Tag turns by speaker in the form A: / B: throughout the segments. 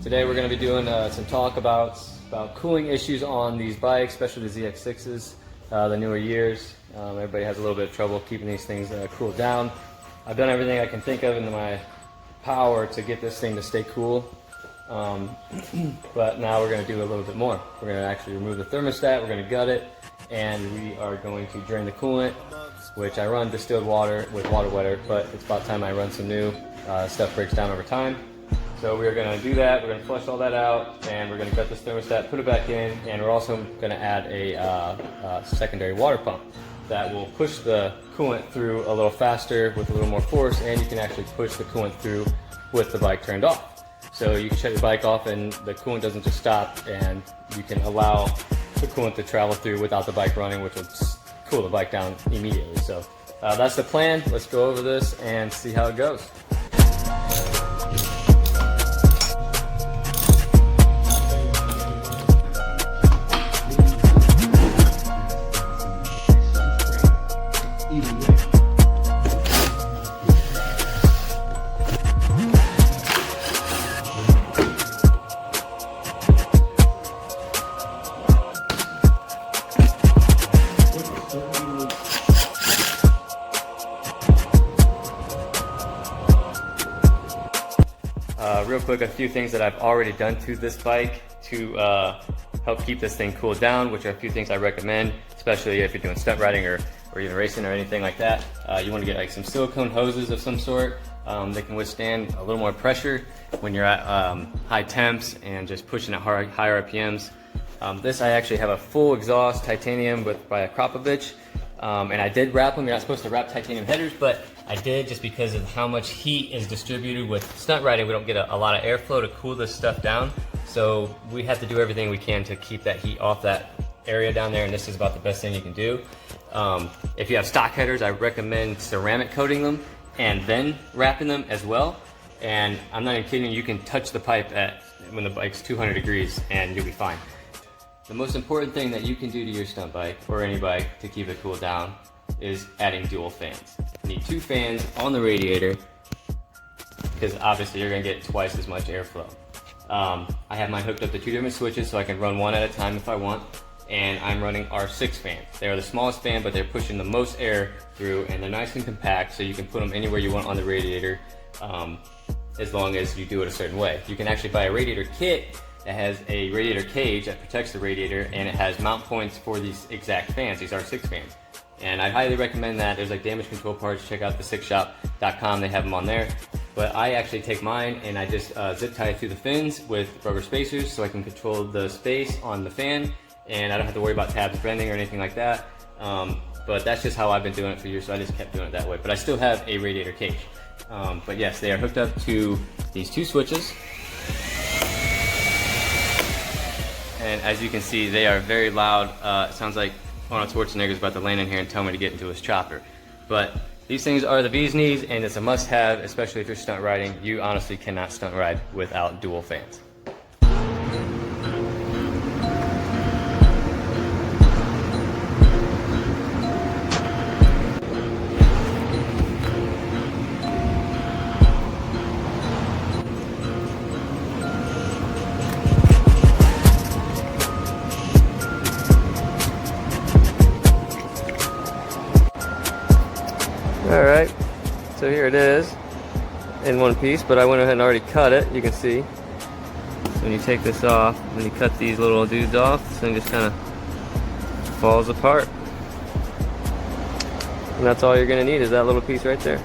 A: Today we're going to be doing some talk about cooling issues on these bikes, especially the ZX6s, the newer years. Everybody has a little bit of trouble keeping these things cooled down. I've done everything I can think of in my power to get this thing to stay cool, but now we're going to do a little bit more. We're going to actually remove the thermostat, we're going to gut it, and we are going to drain the coolant, which I run distilled water with water wetter, but it's about time I run some new. Stuff breaks down over time. So we're going to do that, we're going to flush all that out, and we're going to gut this thermostat, put it back in, and we're also going to add a secondary water pump that will push the coolant through a little faster with a little more force, and you can actually push the coolant through with the bike turned off. So you can shut your bike off and the coolant doesn't just stop, and you can allow the coolant to travel through without the bike running, which will cool the bike down immediately. So that's the plan. Let's go over this and see how it goes. Real quick, a few things that I've already done to this bike to help keep this thing cooled down, which are a few things I recommend, especially if you're doing stunt riding or even racing or anything like that. You want to get like some silicone hoses of some sort. They can withstand a little more pressure when you're at high temps and just pushing at high RPMs. This, I actually have a full exhaust titanium by Akrapovic, and I did wrap them. You're not supposed to wrap titanium headers, but I did just because of how much heat is distributed with stunt riding. We don't get a lot of airflow to cool this stuff down, so we have to do everything we can to keep that heat off that area down there, and this is about the best thing you can do. If you have stock headers, I recommend ceramic coating them and then wrapping them as well. And I'm not even kidding, you can touch the pipe when the bike's 200 degrees and you'll be fine. The most important thing that you can do to your stunt bike or any bike to keep it cooled down is adding dual fans. You need 2 fans on the radiator because obviously you're going to get twice as much airflow. I have mine hooked up to 2 different switches so I can run one at a time if I want, and I'm running R6 fans. They're the smallest fan, but they're pushing the most air through, and they're nice and compact, so you can put them anywhere you want on the radiator as long as you do it a certain way. You can actually buy a radiator kit that has a radiator cage that protects the radiator, and it has mount points for these exact fans, these R6 fans. And I highly recommend that. There's like damage control parts. Check out the sixshop.com, they have them on there. But I actually take mine and I just zip tie it through the fins with rubber spacers so I can control the space on the fan, and I don't have to worry about tabs bending or anything like that. But that's just how I've been doing it for years, so I just kept doing it that way. But I still have a radiator cage. But yes, they are hooked up to these 2 switches. And as you can see, they are very loud. It sounds like Arnold Schwarzenegger's about to land in here and tell me to get into his chopper. But these things are the bee's knees, and it's a must-have, especially if you're stunt riding. You honestly cannot stunt ride without dual fans. Alright, so here it is in one piece, but I went ahead and already cut it. You can see when you take this off, when you cut these little dudes off, this thing just kind of falls apart. And that's all you're going to need is that little piece right there.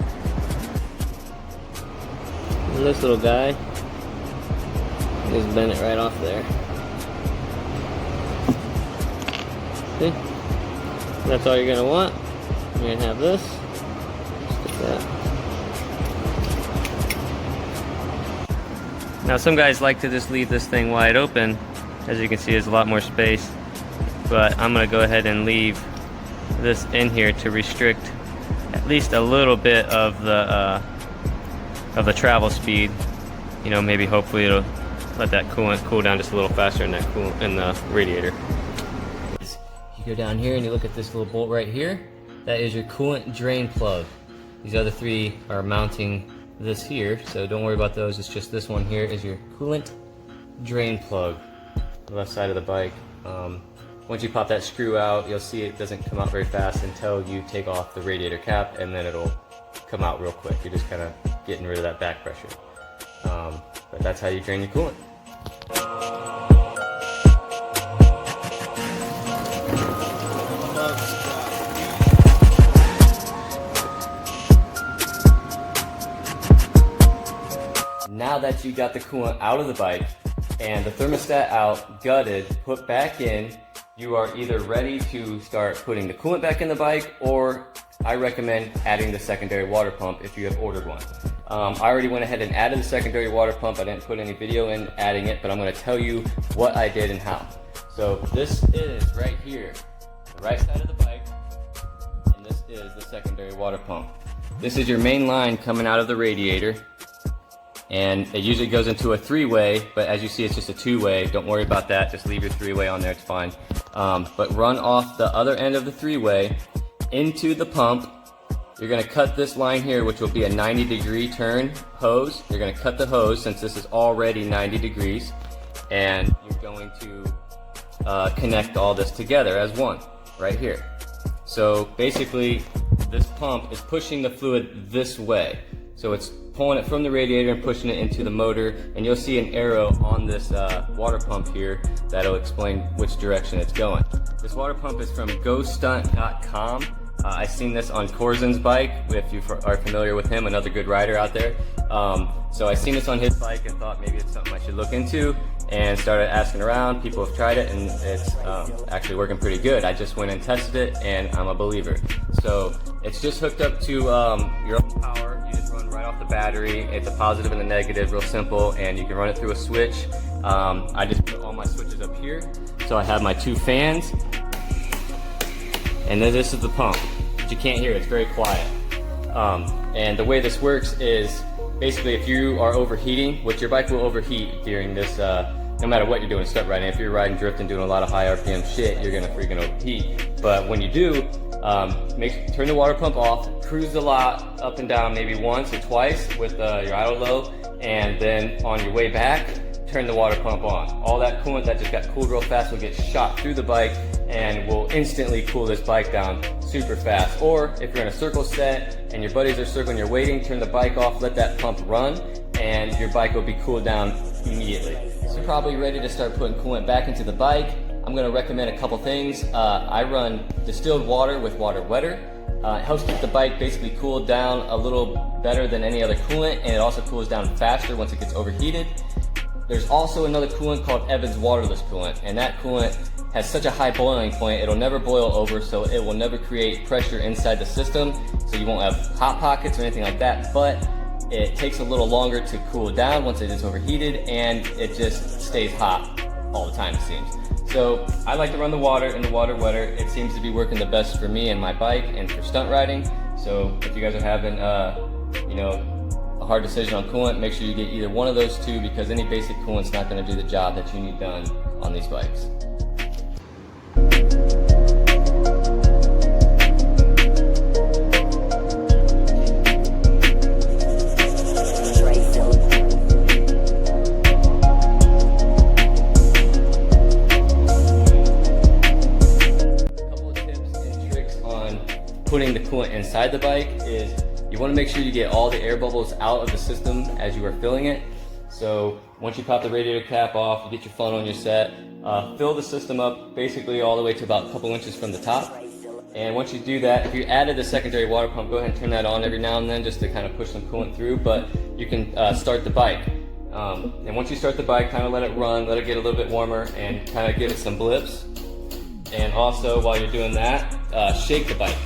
A: And this little guy, just bend it right off there. See? That's all you're going to want. You're going to have this. Now some guys like to just leave this thing wide open. As you can see, there's a lot more space, but I'm going to go ahead and leave this in here to restrict at least a little bit of the travel speed. You know, maybe hopefully it'll let that coolant cool down just a little faster in the radiator. You go down here and you look at this little bolt right here. That is your coolant drain plug. These other 3 are mounting this here, so don't worry about those. It's just this one here is your coolant drain plug, the left side of the bike. Once you pop that screw out, you'll see it doesn't come out very fast until you take off the radiator cap, and then it'll come out real quick. You're just kind of getting rid of that back pressure. But that's how you drain your coolant. Now that you got the coolant out of the bike and the thermostat out, gutted, put back in, you are either ready to start putting the coolant back in the bike, or I recommend adding the secondary water pump if you have ordered one. I already went ahead and added the secondary water pump. I didn't put any video in adding it, but I'm going to tell you what I did and how. So this is right here, the right side of the bike, and this is the secondary water pump. This is your main line coming out of the radiator, and it usually goes into a three-way, but as you see it's just a two-way. Don't worry about that, just leave your three-way on there, it's fine. But run off the other end of the three-way into the pump. You're going to cut this line here, which will be a 90-degree turn hose. You're going to cut the hose since this is already 90 degrees, and you're going to connect all this together as one right here. So basically this pump is pushing the fluid this way. So it's pulling it from the radiator and pushing it into the motor, and you'll see an arrow on this water pump here that'll explain which direction it's going. This water pump is from GoStunt.com. I've seen this on Corzen's bike, if you are familiar with him, another good rider out there. So I seen this on his bike and thought maybe it's something I should look into, and started asking around. People have tried it, and it's actually working pretty good. I just went and tested it, and I'm a believer. So it's just hooked up to your own power. You just run right off the battery. It's a positive and a negative, real simple, and you can run it through a switch. I just put all my switches up here. So I have my two fans, and then this is the pump. But you can't hear it, it's very quiet. And the way this works is basically if you are overheating, which your bike will overheat during this, no matter what you're doing, stunt riding. If you're riding, drifting, doing a lot of high RPM shit, you're gonna freaking overheat. But when you do, turn the water pump off, cruise the lot up and down maybe once or twice with your idle low, and then on your way back, turn the water pump on. All that coolant that just got cooled real fast will get shot through the bike and will instantly cool this bike down super fast. Or if you're in a circle set and your buddies are circling, you're waiting, turn the bike off, let that pump run, and your bike will be cooled down immediately. So you're probably ready to start putting coolant back into the bike. I'm going to recommend a couple things. I run distilled water with water wetter. It helps keep the bike basically cooled down a little better than any other coolant, and it also cools down faster once it gets overheated. There's also another coolant called Evans waterless coolant, and that coolant has such a high boiling point, it'll never boil over, so it will never create pressure inside the system, so you won't have hot pockets or anything like that, but it takes a little longer to cool down once it is overheated, and it just stays hot all the time, it seems. So I like to run the water in the water wetter. It seems to be working the best for me and my bike and for stunt riding. So if you guys are having a hard decision on coolant, make sure you get either one of those two, because any basic coolant's not going to do the job that you need done on these bikes. Putting the coolant inside the bike is you want to make sure you get all the air bubbles out of the system as you are filling it. So once you pop the radiator cap off, you get your funnel and your set, fill the system up basically all the way to about a couple inches from the top. And once you do that, if you added the secondary water pump, go ahead and turn that on every now and then just to kind of push some coolant through, but you can start the bike. And once you start the bike, kind of let it run, let it get a little bit warmer, and kind of give it some blips. And also while you're doing that, shake the bike.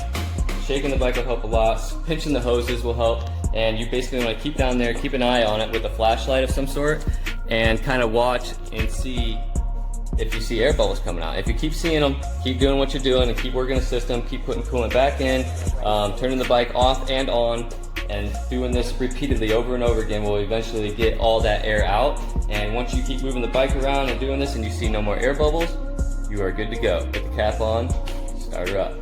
A: Shaking the bike will help a lot. Pinching the hoses will help. And you basically want to keep down there, keep an eye on it with a flashlight of some sort, and kind of watch and see if you see air bubbles coming out. If you keep seeing them, keep doing what you're doing and keep working the system, keep putting coolant back in, turning the bike off and on, and doing this repeatedly over and over again will eventually get all that air out. And once you keep moving the bike around and doing this and you see no more air bubbles, you are good to go. Put the cap on, start her up.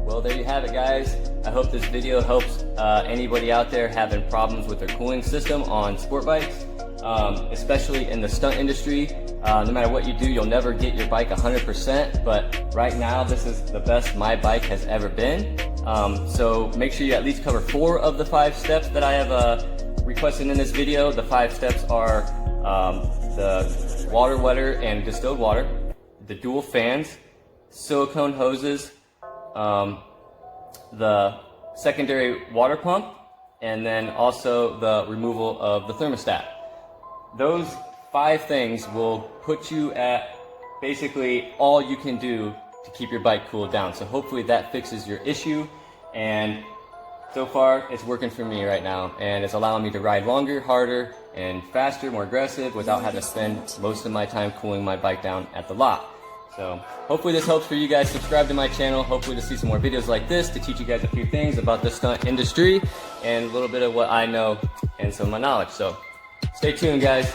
A: Well, there you have it, guys. I hope this video helps anybody out there having problems with their cooling system on sport bikes, especially in the stunt industry. No matter what you do, you'll never get your bike 100%, but right now this is the best my bike has ever been. So make sure you at least cover 4 of the 5 steps that I have requested in this video. The 5 steps are the water wetter and distilled water, the dual fans, silicone hoses, the secondary water pump, and then also the removal of the thermostat. Those 5 things will put you at basically all you can do to keep your bike cooled down. So hopefully that fixes your issue, and so far it's working for me right now, and it's allowing me to ride longer, harder, and faster, more aggressive without having to spend most of my time cooling my bike down at the lot. So hopefully this helps for you guys. Subscribe to my channel, hopefully to see some more videos like this to teach you guys a few things about the stunt industry and a little bit of what I know and some of my knowledge. So stay tuned, guys.